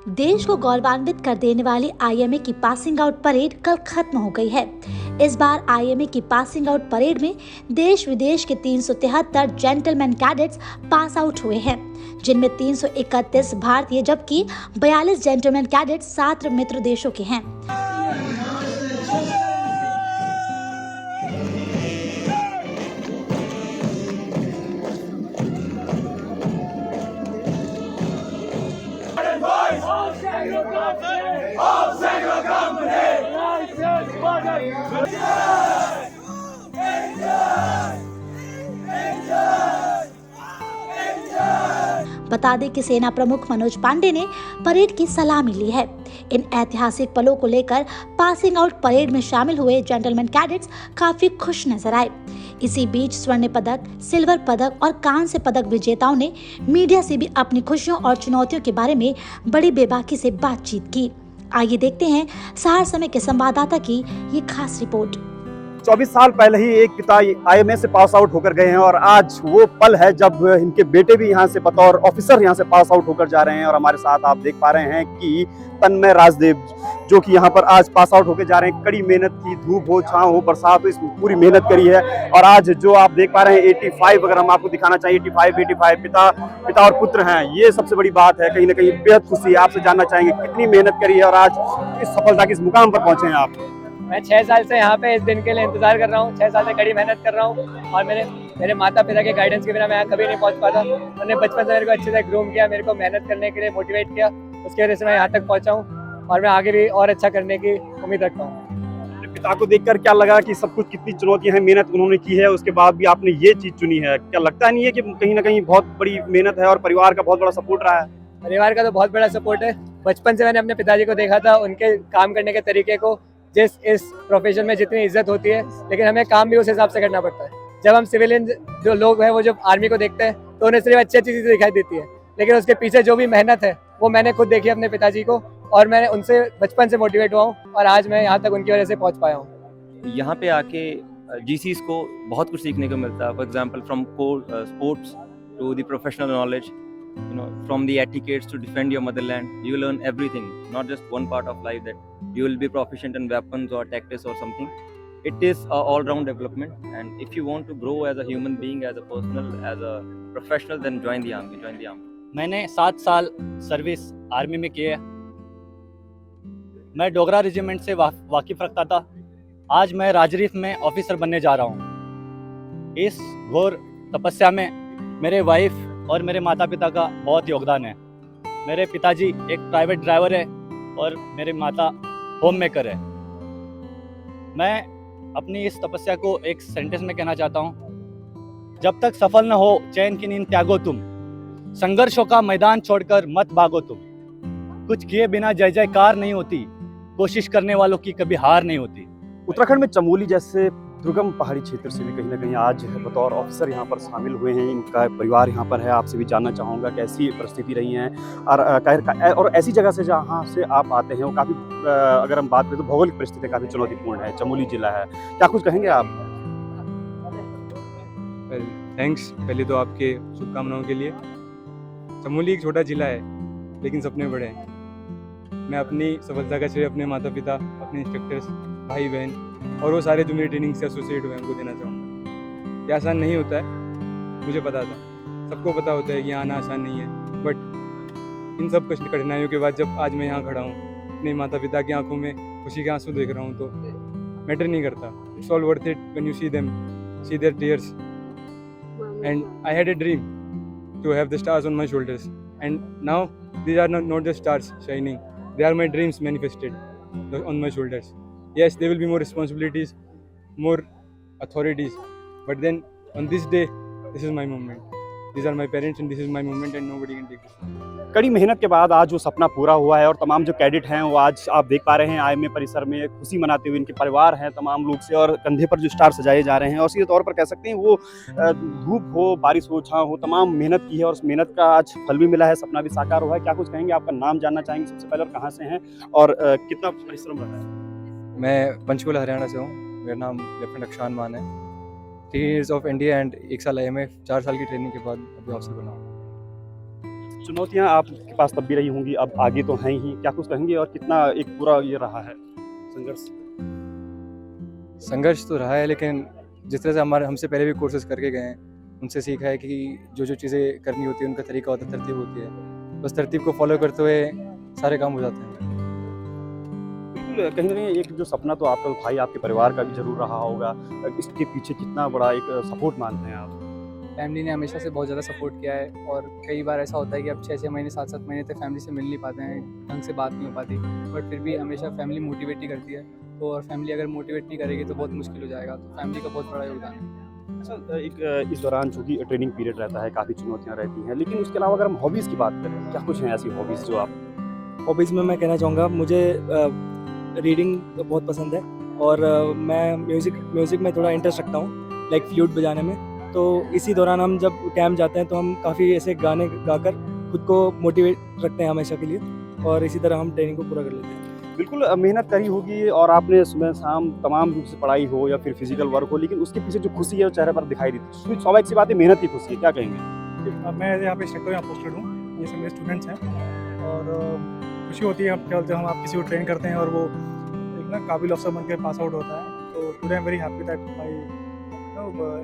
देश को गौरवान्वित कर देने वाली आईएमए की पासिंग आउट परेड कल खत्म हो गई है। इस बार आईएमए की पासिंग आउट परेड में देश विदेश के 373 जेंटलमैन कैडेट्स पास आउट हुए हैं, जिनमें 331 भारतीय जबकि 42 जेंटलमैन कैडेट्स 7 मित्र देशों के हैं। बता दें कि सेना प्रमुख मनोज पांडे ने परेड की सलामी ली है। इन ऐतिहासिक पलों को लेकर पासिंग आउट परेड में शामिल हुए जेंटलमैन कैडेट्स काफी खुश नजर आए। इसी बीच स्वर्ण पदक, सिल्वर पदक और कांस्य पदक विजेताओं ने मीडिया से भी अपनी खुशियों और चुनौतियों के बारे में बड़ी बेबाकी से बातचीत की। आइए देखते हैं सहर समय के संवाददाता की ये खास रिपोर्ट। 24 साल पहले ही एक पिता आईएमए से पास आउट होकर गए हैं और आज वो पल है जब इनके बेटे भी यहाँ से बतौर ऑफिसर यहाँ से पास आउट होकर जा रहे हैं। और हमारे साथ आप देख पा रहे हैं कि तन्मय राजदेव जो कि यहाँ पर आज पास आउट होकर जा रहे हैं। कड़ी मेहनत की, धूप हो, छांव हो, बरसात हो, इस पूरी मेहनत करी है। और आज जो आप देख पा रहे हैं 85, अगर हम आपको दिखाना चाहिए 85 पिता और पुत्र हैं, ये सबसे बड़ी बात है। कहीं ना कहीं बेहद खुशी है। आपसे जानना चाहेंगे कितनी मेहनत करी है और आज इस सफलता के इस मुकाम पर पहुंचे हैं आप। मैं 6 साल से यहाँ पे इस दिन के लिए इंतजार कर रहा हूँ। 6 साल से कड़ी मेहनत कर रहा हूँ और मेरे माता पिता के गाइडेंस के बिना मैं यहाँ कभी नहीं पहुँच पाता। उन्होंने बचपन से मेरे को अच्छे से ग्रूम किया, मेरे को मेहनत करने के लिए मोटिवेट किया, उसकी वजह से मैं यहाँ तक पहुँचा हूँ और मैं आगे भी और अच्छा करने की उम्मीद रखता हूँ। पिता को देखकर क्या लगा कि सब कुछ कितनी चुनौतियां हैं, मेहनत उन्होंने की है, उसके बाद भी आपने ये चीज चुनी है? क्या लगता नहीं है कि कहीं ना कहीं बहुत बड़ी मेहनत है और परिवार का बहुत बड़ा सपोर्ट रहा है? परिवार का तो बहुत बड़ा सपोर्ट है। बचपन से मैंने अपने पिताजी को देखा था, उनके काम करने के तरीके को, इस प्रोफेशन में जितनी इज्जत होती है, लेकिन हमें काम भी उस हिसाब से करना पड़ता है। जब हम सिविलियन जो लोग हैं वो जब आर्मी को देखते हैं तो उन्हें सिर्फ अच्छी अच्छी चीज़ें दिखाई देती है, लेकिन उसके पीछे जो भी मेहनत है वो मैंने खुद देखी अपने पिताजी को और मैंने उनसे बचपन से मोटिवेट हुआ हूँ और आज मैं यहाँ तक उनकी वजह से पहुँच पाया हूँ। यहाँ पे आके जीसीस को बहुत कुछ सीखने को मिलता है। For example from sports to the professional knowledge, from the etiquettes to defend your motherland, you learn everything, not just one part of life that you will be proficient in weapons or tactics or something. It is a all-round development, and if you want to grow as a human being, as a personal, as a professional, then join the army. मैंने 7 साल service army में की है। मैं Dogra regiment से वाकिफ रखता था। आज मैं राजरीफ में ऑफिसर बनने जा रहा हूँ। इस घोर तपस्या में मेरे वाइफ और मेरे माता पिता का बहुत योगदान है। मेरे पिताजी एक प्राइवेट ड्राइवर है और मेरी माता होम मेकर है। मैं अपनी इस तपस्या को एक सेंटेंस में कहना चाहता हूँ। जब तक सफल न हो चैन की नींद त्यागो तुम, संघर्षों का मैदान छोड़कर मत भागो तुम। कुछ किए बिना जय जयकार नहीं होती, कोशिश करने वालों की कभी हार नहीं होती। उत्तराखंड में चमोली जैसे दुर्गम पहाड़ी क्षेत्र से भी कहीं ना कहीं आज बतौर ऑफिसर यहाँ पर शामिल हुए हैं। इनका परिवार यहाँ पर है। आपसे भी जानना चाहूँगा कैसी परिस्थिति रही है और ऐसी जगह से जहाँ से आप आते हैं वो काफ़ी, अगर हम बात करें तो भौगोलिक परिस्थिति काफ़ी चुनौतीपूर्ण है। चमोली जिला है, क्या कुछ कहेंगे आप? थैंक्स पहले तो आपके शुभकामनाओं के लिए। चमोली एक छोटा जिला है लेकिन सपने बड़े हैं। मैं अपनी सफलता का श्रेय अपने माता पिता, अपने इंस्ट्रक्टर्स, भाई बहन और वो सारे जो मेरी ट्रेनिंग से एसोसिएट हुए हैं उनको देना चाहूँगा। ये आसान नहीं होता है, मुझे पता था, सबको पता होता है कि आना आसान नहीं है, बट इन सब कठिनाइयों के बाद जब आज मैं यहाँ खड़ा हूँ, अपने माता पिता की आंखों में खुशी के आंसू देख रहा हूँ, तो मैटर नहीं करता। It's all worth it when you see them, see their tears. And I had a dream to have the stars on my shoulders, and now these are not the stars shining, they are my dreams manifested on my shoulders. Yes, there will be more responsibilities, more authorities, but then on this day, this is my moment. These are my parents and this is my moment and nobody can take it. कड़ी मेहनत के बाद आज वो सपना पूरा हुआ है और तमाम जो कैडेट हैं वो आज आप देख पा रहे हैं आईएमए परिसर में खुशी मनाते हुए। इनके परिवार हैं तमाम लोग से और कंधे पर जो स्टार सजाए जा रहे हैं और सीधे तौर पर कह सकते हैं वो धूप हो, बारिश हो, छाँव हो, तमाम मेहनत की है और उस मेहनत का आज फल भी मिला है, सपना भी साकार हुआ है। क्या कुछ कहेंगे? आपका नाम जानना चाहेंगे सबसे पहले और कहाँ से हैं और कितना परिश्रम रहा है? मैं पंचकुला हरियाणा से हूँ। मेरा नाम लेफ्टिनेंट अक्षान मान है। 3 years ऑफ इंडिया एंड 1 साल आईएमए, 4 साल की ट्रेनिंग के बाद अभी ऑफिसर बना हूँ। चुनौतियां आपके पास तब भी रही होंगी, अब आगे तो हैं ही, क्या कुछ कहेंगे और कितना एक पूरा ये रहा है संघर्ष? संघर्ष तो रहा है, लेकिन जिस तरह से हमसे पहले भी कोर्सेज करके गए हैं, उनसे सीखा है कि जो चीज़ें करनी होती है उनका तरीका होता है, तरतीब होती है, बस तरतीब को फॉलो करते हुए सारे काम हो जाते हैं। बिल्कुल, कहीं न कहीं एक जो सपना तो आपका था ही, आपके परिवार का भी ज़रूर रहा होगा। इसके पीछे कितना बड़ा एक सपोर्ट मानते हैं आप? फैमिली ने हमेशा से बहुत ज़्यादा सपोर्ट किया है, और कई बार ऐसा होता है कि अब 6-6 महीने 7-7 महीने तक फैमिली से मिल नहीं पाते हैं, ढंग से बात नहीं हो पाती, बट फिर भी हमेशा फैमिली मोटिवेट ही करती है। तो और फैमिली अगर मोटिवेट नहीं करेगी तो बहुत मुश्किल हो जाएगा, तो फैमिली का बहुत बड़ा योगदान है। अच्छा, एक इस दौरान चूँकि ट्रेनिंग पीरियड रहता है, काफ़ी चुनौतियाँ रहती हैं, लेकिन उसके अलावा अगर हम हॉबीज़ की बात करें, क्या कुछ हैं ऐसी हॉबीज़ जो आप? हॉबीज़ में मैं कहना चाहूँगा, मुझे रीडिंग बहुत पसंद है, और मैं म्यूज़िक में थोड़ा इंटरेस्ट रखता हूँ, लाइक फ्लूट बजाने में। तो इसी दौरान हम जब कैंप जाते हैं तो हम काफ़ी ऐसे गाने गाकर खुद को मोटिवेट रखते हैं हमेशा के लिए, और इसी तरह हम ट्रेनिंग को पूरा कर लेते हैं। बिल्कुल, मेहनत करी होगी और आपने सुबह-शाम तमाम रूप से पढ़ाई हो या फिर फिज़िकल वर्क हो, लेकिन उसके पीछे जो खुशी है वो चेहरे पर दिखाई देती है। स्वाभाविक सी बात है, मेहनत की खुशी है, क्या कहेंगे? मैं यहाँ पे इंस्ट्रक्टर यहाँ पोस्टेड हूँ, ये सब मेरे स्टूडेंट्स हैं, और खुशी होती है अब क्या बोलते हैं, हम आप किसी को ट्रेन करते हैं और वो एक ना काबिल अफसर बन के पास आउट होता है, तो today I am very happy that my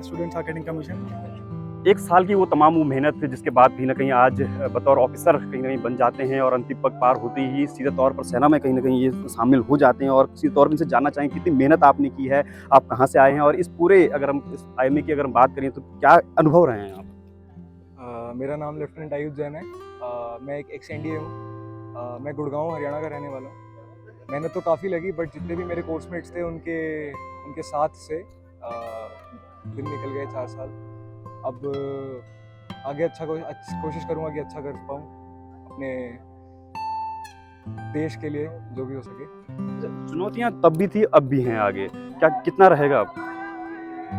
students are getting commission. 1 साल की वो तमाम वो मेहनत जिसके बाद कहीं न कहीं आज बतौर ऑफ़िसर कहीं न कहीं बन जाते हैं और अंतिम पग पार होते ही सीधे तौर पर सेना में कहीं न कहीं ये शामिल हो जाते हैं, और सीधे तौर पर इनसे जानना चाहें कितनी मेहनत आपने की है, आप कहाँ से आए हैं और इस पूरे अगर हम इस आईएमए की अगर हम बात करें तो क्या अनुभव रहे हैं आप? मेरा नाम लेफ्टिनेंट आयुष जैन है। मैं एक एक्स-एनडीए हूँ। मैं गुड़गांव हरियाणा का रहने वाला हूँ। मेहनत तो काफ़ी लगी, बट जितने भी मेरे कोर्समेट्स थे उनके साथ से दिन निकल गए 4 साल। अब आगे कोशिश करूँगा कि अच्छा कर पाऊँ अपने देश के लिए, जो भी हो सके। चुनौतियाँ तब भी थी, अब भी हैं आगे, क्या कितना रहेगा अब?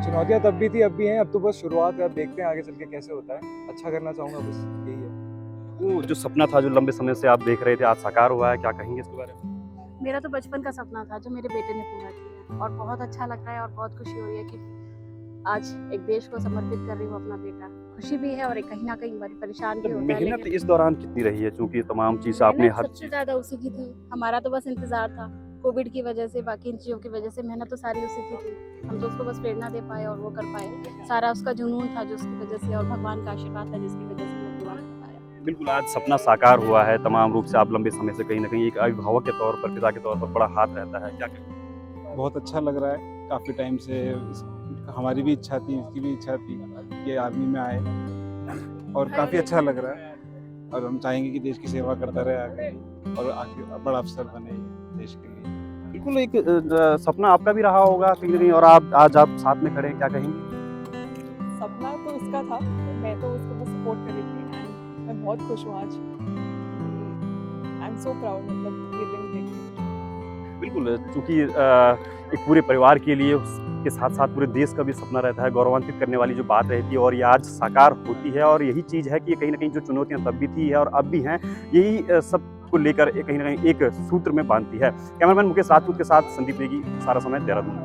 चुनौतियाँ तब भी थी, अब भी हैं, अब तो बस शुरुआत है, अब देखते हैं आगे चल के कैसे होता है। अच्छा करना चाहूँगा, बस यही है। वो जो सपना था जो लंबे समय से आप देख रहे थे, आज साकार हुआ है, क्या कहेंगे इसके बारे में? मेरा तो बचपन का सपना था जो मेरे बेटे ने पूरा किया, और बहुत अच्छा लग रहा है और बहुत खुशी हो रही है कि आज एक देश को समर्पित कर रही हूँ अपना बेटा। खुशी भी है और एक कहीं ना कहीं बड़ी परेशान भी होता है। मेहनत लेकिन इस दौरान कितनी रही है, चूंकि तमाम चीज़ आपने मेहनत हर सबसे ज़्यादा उसी की थी। हमारा तो बस इंतजार था, कोविड की वजह से, बाकी इन चीज़ों की वजह से मेहनत तो सारी उसी की थी। हम तो उसको बस प्रेरणा दे पाए और वो कर पाए। सारा उसका जुनून था जो उसकी वजह से, और भगवान का आशीर्वाद था जिसकी वजह से वो पूरा कर पाया। बिल्कुल आज सपना साकार हुआ है तमाम रूप से। आप लंबे समय से कहीं ना कहीं एक अभिभावक के तौर पर, पिता के तौर पर बड़ा हाथ रहता है, क्या कहें? बहुत अच्छा लग रहा है। काफ़ी टाइम से हमारी भी इच्छा थी, इसकी भी इच्छा थी कि आर्मी में आए, और काफ़ी अच्छा लग रहा है, और हम चाहेंगे कि देश की सेवा करता रहे आगे, और आगे बड़ा अफसर बने देश के लिए। बिल्कुल एक सपना आपका भी रहा होगा कहीं ना कहीं, और आज आप साथ में खड़े हैं, क्या कहेंगे? सपना तो उसका था, मैं तो उसको बस सपोर्ट कर रही थी, एंड मैं बहुत खुश हूँ आज। आई एम सो प्राउड, मतलब ये दिन देख के। बिल्कुल, चूँकि एक पूरे परिवार के लिए, उसके साथ साथ पूरे देश का भी सपना रहता है, गौरवान्वित करने वाली जो बात रहती है, और ये आज साकार होती है। और यही चीज़ है कि कहीं ना कहीं जो चुनौतियाँ तब भी थी और अब भी हैं, यही सब को लेकर कहीं ना कहीं एक सूत्र में बांधती है। कैमरामैन मुकेश राजपूत के साथ संदीप नेगी, सारा समय देहरादून।